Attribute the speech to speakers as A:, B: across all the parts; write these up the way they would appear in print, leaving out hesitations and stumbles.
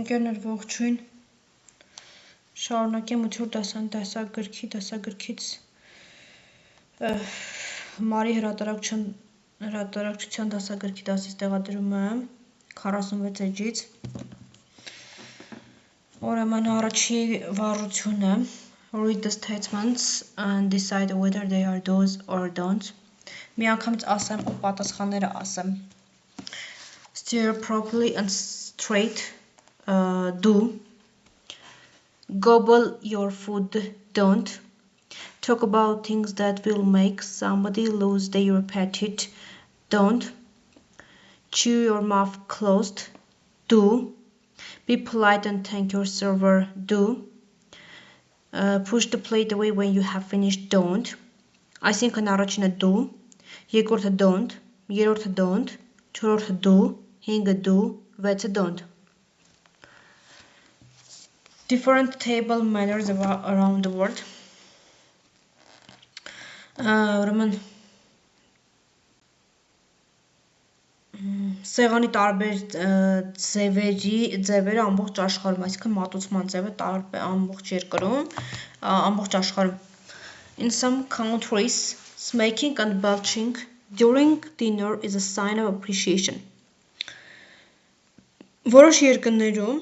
A: Ընկերներ ողջույն, շարունակեմ 8-րդ դասան դասագրքից Մարի հրատարակչության դասագրքի դասից տեղադրումը 46 էջից Ուրեմն առաջի վարությունը read the statements and decide whether they are do's or don'ts մի անգամից ասեմ ու պատասխանները ասեմ steer properly and straight do gobble your food don't talk about things that will make somebody lose their appetite don't chew your mouth closed do be polite and thank your server do push the plate away when you have finished don't այսինքն առաջինը do երկրորդը don't երրորդը don't չորրորդը do հինգը do վեցը don't different table manners around the world. Ուրեմն սեղանի տարբեր ձևերը ամբողջ աշխարհում, այսինքն մատուցման ձևը տարբեր ամբողջ երկրում, ամբողջ աշխարհում. In some countries, smaking and belching during dinner is a sign of appreciation. Որոշ երկրներում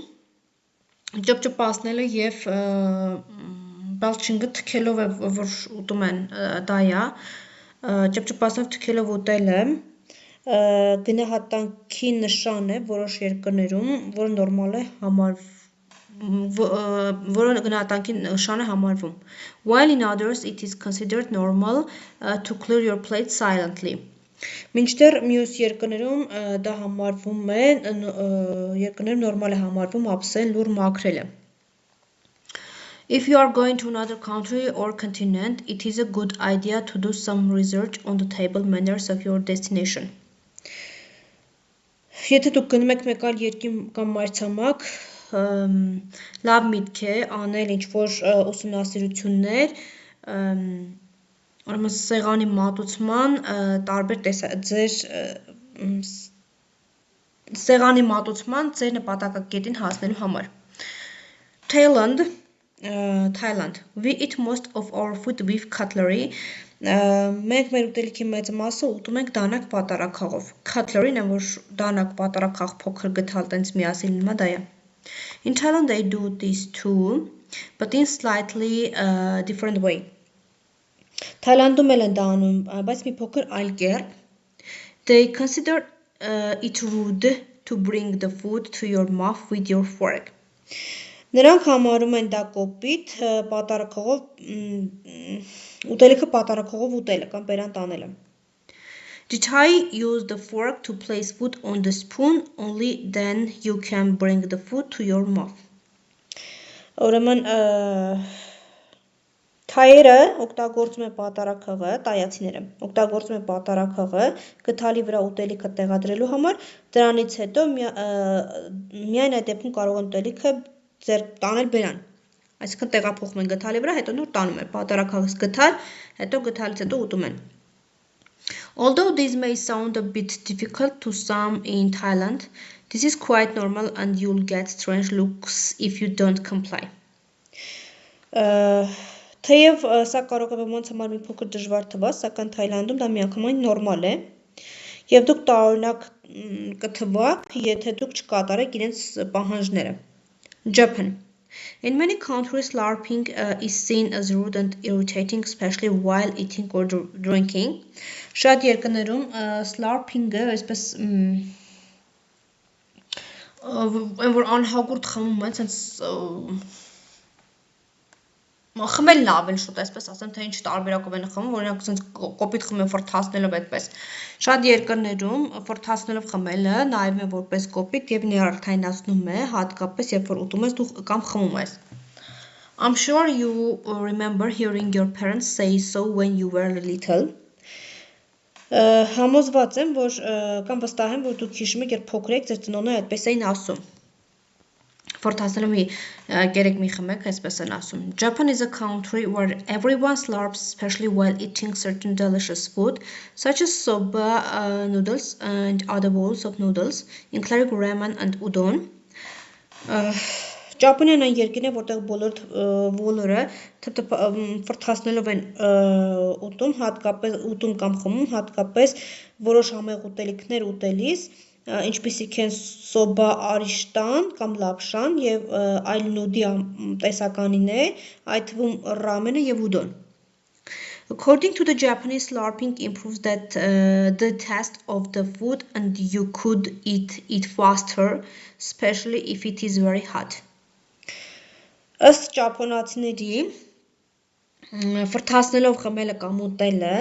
A: ճպճպացնելը եւ belching-ը թքելով որ ուտում են դա է ճպճպացնով թքելով ուտելը գնահատանքի նշան է որոշ երկրներում որը նորմալ է որը գնահատանքի նշան է համարվում while in others it is considered normal to clear your plate silently Մինչդեռ մյուս երկրներում դա համարվում է երկրներում նորմալ է համարվում ափսեն լուր մաքրելը If you are going to another country or continent it is a good idea to do some research on the table manners of your destination Եթե դուք գնում եք մեկ այլ երկիր կամ մայրցամաք լավ միտք է անել ինչ որ ուսումնասիրություններ Ուրեմն սեղանի մատուցման տարբեր ձեր սեղանի մատուցման ձեր նպատակակետին հասնելու համար Thailand We eat most of our food with cutlery մենք մեր ուտելիքի մեծ մասը ուտում ենք դանակ պատառաքաղով cutlery-ն որ դանակ պատառաքաղ փոքր գթալ տենց միասին նման դա է In Thailand they do this too but in slightly different way Թայլանդում էլ են դա անում, բայց մի փոքր այլ կերպ They consider it rude to bring the food to your mouth with your fork Նրանք համարում են դա կոպիտ պատառաքաղով ուտելիքը պատառաքաղով ուտելը կամ բերանտ անելը The Thai use the fork to place food on the spoon only then you can bring the food to your mouth Ուրեմն Թայերը օգտագործում են պատառաքաղը, տայացիները օգտագործում են պատառաքաղը գթալի վրա ուտելիքը տեղադրելու համար դրանից հետո միայն այդ դեպքում կարող են ուտելիքը ձեռք տանել բերան այսինքն տեղափոխում են գթալի վրա հետո նոր տանում են պատառաքաղից գթալ հետո գթալից հետո ուտում են Although this may sound a bit difficult to some in Thailand this is quite normal and you'll get strange looks if you don't comply Թեև սա կարող է ոմանց համար մի փոքր դժվար թվա, սակայն Թայլանդում դա միանգամայն նորմալ է եւ դուք տարօրինակ կթվաք, եթե դուք չկատարեք իրենց պահանջները Japan In many countries Slurping is seen as rude and irritating especially while eating or drinking Շատ երկրներում Slurping-ը այսպես այն որ անհագուրդ խմում են, ցենց Խմել լավ են շուտ այսպես ասեմ թե ինչ տարբերակով են խմում օրինակ ասենց կոպիտ խմում են ֆորթացնելով այդպես շատ երկրներում ֆորթացնելով խմելը նայվում է որպես կոպիտ եւ ներարթայնացնում է հատկապես երբ որ ուտում ես դու կամ խմում ես I'm sure you remember hearing your parents say so when you were little Համոզված եմ որ կամ վստահ եմ որ դուք հիշում եք երբ փոքր եք ձեր ծնողները այդպես էին ասում Ֆորթացնելով մի կերեք մի խմեք, այսպես են ասում Japan is a country where everyone slurps especially while eating certain delicious food such as soba noodles and other bowls of noodles including ramen and udon Ճապոնիան այն երկիրն է, որտեղ բոլորը ֆրթացնելով են ուտում, հատկապես ուտում կամ խմում, հատկապես որոշ համեղ ուտելիքներ ուտելիս, ինչպիսիք են սոբա արիշտան կամ լապշան եւ այլ նուդի տեսականիներ, այդ թվում ռամենը եւ ուդոն։ According to the Japanese, slurping improves the taste of the food and you could eat it faster, especially if it is very hot. Ըստ ճապոնացիների, ֆրթացնելով խմելը կամ ուտելը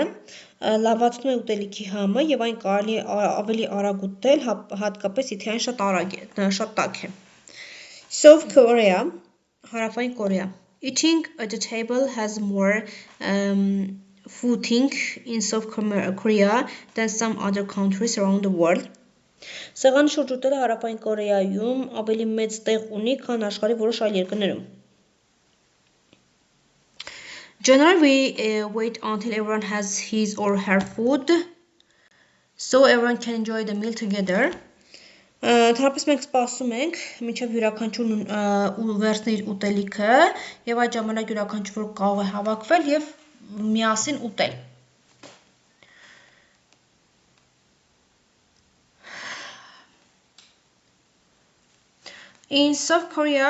A: լավացնում է ուտելիքի համը եւ այն կարելի է ավելի արագ ուտել, հատկապես եթե այն շատ տաք է։ South Korea, Հարավային Կորեա. Eating at the table has more footing in South Korea than some other countries around the world. Սեղանի շուրջ ուտելը Հարավային Կորեայում ավելի մեծ տեղ ունի, քան աշխարհի որոշ այլ երկրներում. Generally, we wait until everyone has his or her food, so everyone can enjoy the meal together. Թարապես մենք սպասում ենք, մինչև յուրաքանչյուրն վերցնի իր ուտելիքը եւ այդ ժամանակ յուրաքանչյուրը կարող է հավաքվել եւ միասին ուտել։ In South Korea,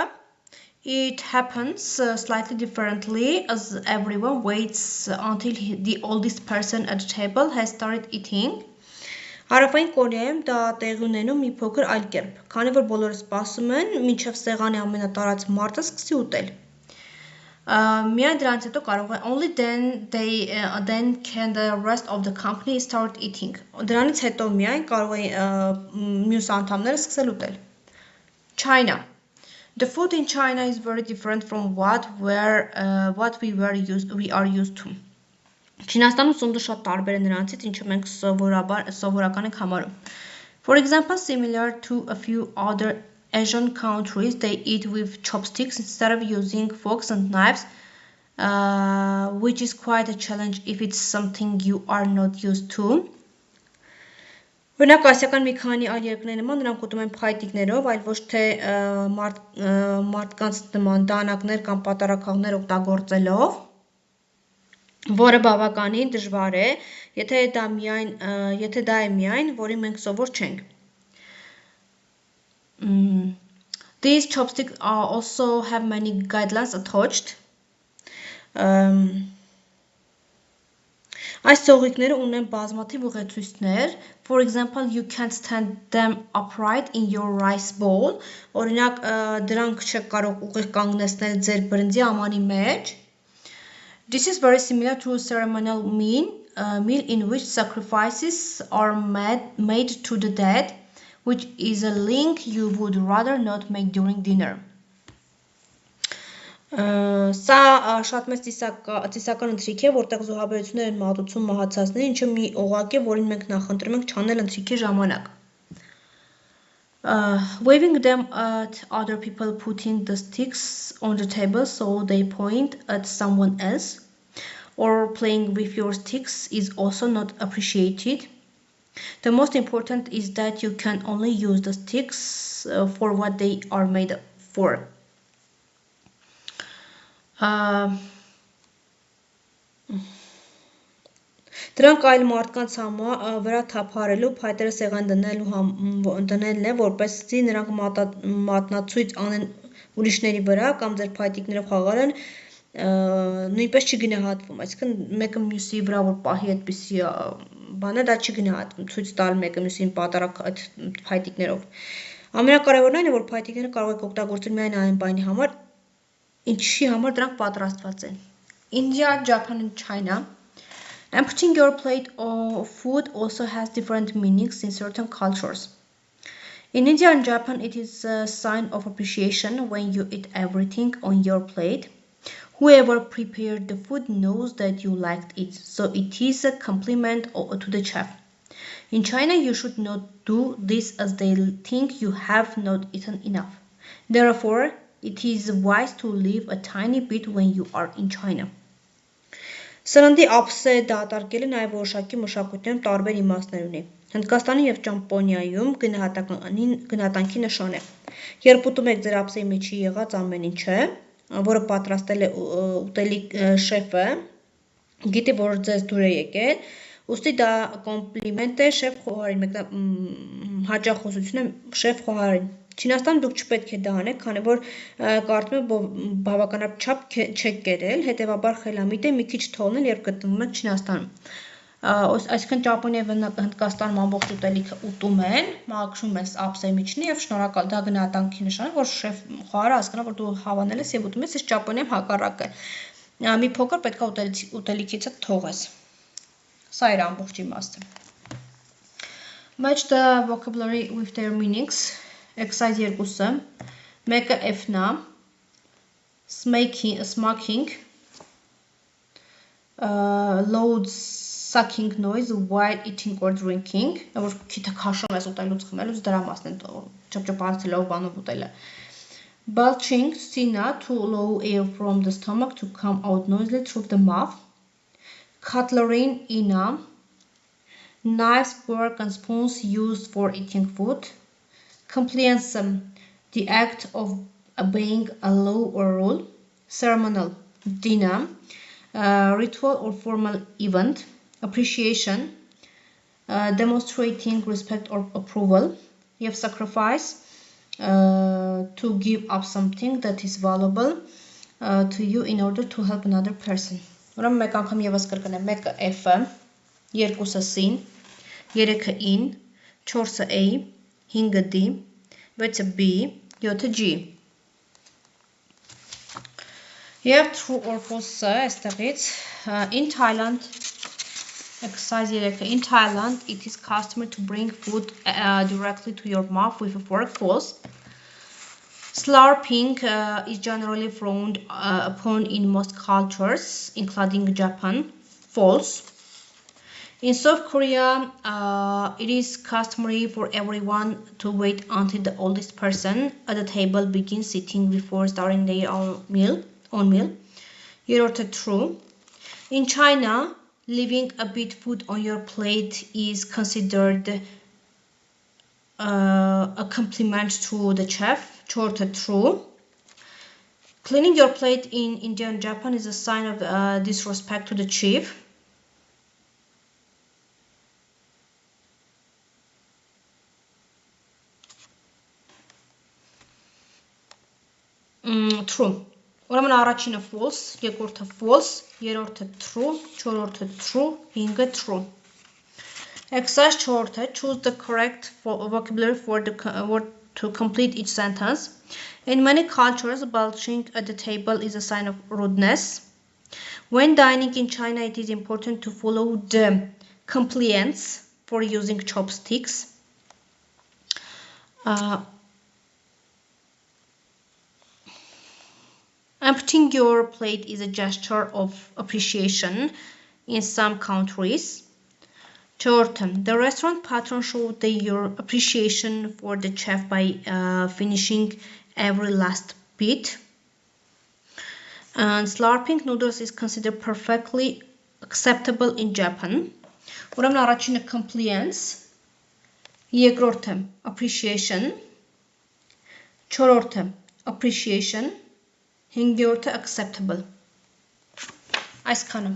A: it happens slightly differently as everyone waits until the oldest person at the table has started eating. Հարավային Կորեայում դա տեղի ունենում մի փոքր այլ կերպ, քանի որ բոլորը սպասում են, մինչև սեղանի ամենատարած մարդը սկսի ուտել։ Միայն դրանից հետո կարող է only then can the rest of the company start eating. Դրանից հետո միայն կարող է մյուս անդամները սկսել ուտել։ China. The food in China is very different from what we are used to. Չինաստանում սնունդը շատ տարբեր է նրանցից, ինչը մենք սովորական ենք համարում. For example, similar to a few other Asian countries, they eat with chopsticks instead of using forks and knives, which is quite a challenge if it's something you are not used to. Օրինակ ասիական մի քանի այլ երկրների նման նրանք ուտում են փայտիկներով, այլ ոչ թե մարդկանց նման դանակներ կամ պատարակաղներ օգտագործելով, որը բավականին դժվար է, եթե դա է միայն, որին մենք սովոր չենք։ These chopsticks also have many guidelines attached. Այս ծողիկները ունեն բազմաթիվ ուղեցույցներ. For example, you can't stand them upright in your rice bowl. Օրինակ, դրանք չեք կարող ուղիղ կանգնեցնել ձեր բրնձի ամանի մեջ. This is very similar to a ceremonial meal in which sacrifices are made to the dead, which is a link you would rather not make during dinner. Սա շատ մեծ ծիսական ընթրիք է, որտեղ զոհաբերություններ են մատուցում մահացածներին, ինչը մի օղակ է, որին մենք նախընտրում ենք չանել ընթրիքի ժամանակ. Waving them at other people, putting the sticks on the table so they point at someone else, or playing with your sticks is also not appreciated. The most important is that you can only use the sticks for what they are made for. Դրանք այլ մարդկանց վրա թափարելու, փայտերը սեղան դնելն է, որպեսզի նրանք մատնացույց անեն ուրիշների վրա կամ ձեր փայտիկներով խաղալն նույնպես չի գնահատվում, այսինքն մեկը մյուսի վրա որ պահի այդպիսի բանը դա չի գնահատվում, ցույց տալ մեկը մյուսին պատարակ այդ փայտիկներով։ Ամենակարևորն այն է, որ փայտիկները կարող եք օգտագործել միայն այն բանի համար, ինչի համար դրանք պատրաստված են. India, Japan and China. Emptying your plate of food also has different meanings in certain cultures. In India and Japan, it is a sign of appreciation when you eat everything on your plate. Whoever prepared the food knows that you liked it, so it is a compliment to the chef. In China, you should not do this as they think you have not eaten enough. Therefore, it is wise to leave a tiny bit when you are in China. Սննդի ափսե դատարկելը նաև որոշակի մշակութներում տարբեր իմաստներ ունի։ Հնդկաստանի եւ Ճամպոնիայում գնահատանքի նշան է։ Երբ ուտում եք ձեր ափսեի միջի եղած ամեն ինչը, որը պատրաստել է ուտելիք շեֆը, գիտի, որ ձեզ դուր է եկել, ուստի դա կոմպլիմենտ է շեֆ խոհարին, հաճախոսություն է շեֆ խոհարին։ Չինաստանում դուք չպետք է դա անեք, քանի որ կարծում եմ բավականաչափ չեք կերել, հետևաբար խելամիտ է մի քիչ թողնել, երբ գտնվում եք Չինաստանում։ Այսինքն Ճապոնիայով Հնդկաստանում ամբողջ ուտելիքը ուտում են, մաքրում ես ափսեի միջին եւ շնորհակալ, դա գնահատանքի նշան է, որ շեֆ խոհարը հասկանա, որ դու հավանել ես եւ ուտում ես, իսկ Ճապոնիայում հակառակը։ Մի փոքր պետքա ուտելիքիցը թողես։ Սա էր ամբողջ իմաստը։ Match the vocabulary with their meanings. Exercise 2-ը, մեկը F-ն է, smacking, loud sucking noise while eating or drinking, որ քիթը քաշում ես ուտելուց խմելուց դրա մասն է ճպճպացելով բանով ուտելը։ Belching, սինա, to allow air from the stomach to come out noisily through the mouth. Cutlery, ina, knives, fork and spoons used for eating food. Compliance, the act of obeying a law or rule. Ceremonial, dina, ritual or formal event. Appreciation, demonstrating respect or approval. You have sacrifice, to give up something that is valuable to you in order to help another person. Ուրեմն մեկ անգամ եւս կրկնեմ, մեկը F-ը, երկուսը C-ն, երեքը I-ն, 4-ը A, 5-ը D, 6-ը B, 7-ը G. Եվ true or false-ը այստեղից in Thailand, exercise 3-ը, in Thailand it is customary to bring food directly to your mouth with a fork. False. Slurping is generally frowned upon in most cultures, including Japan. False. In South Korea, it is customary for everyone to wait until the oldest person at the table begins sitting before starting their own meal. Yerorte true. In China, leaving a bit food on your plate is considered a compliment to the chef. Chorte true. Cleaning your plate in India and Japan is a sign of disrespect to the chief. True. Ուրեմն առաջինը false, երկրորդը false, երրորդը true, չորրորդը true, հինգը true. Exercise 4. Choose the correct vocabulary to complete each sentence. In many cultures, belching at the table is a sign of rudeness. When dining in China, it is important to follow the compliance for using chopsticks. Emptying your plate is a gesture of appreciation in some countries. The restaurant patron showed their appreciation for the chef by finishing every last bit. And slurping noodles is considered perfectly acceptable in Japan. Ուրեմն առաջինը compliance, երկրորդը appreciation, չորրորդը appreciation, հինգերորդը acceptable. Այսքանը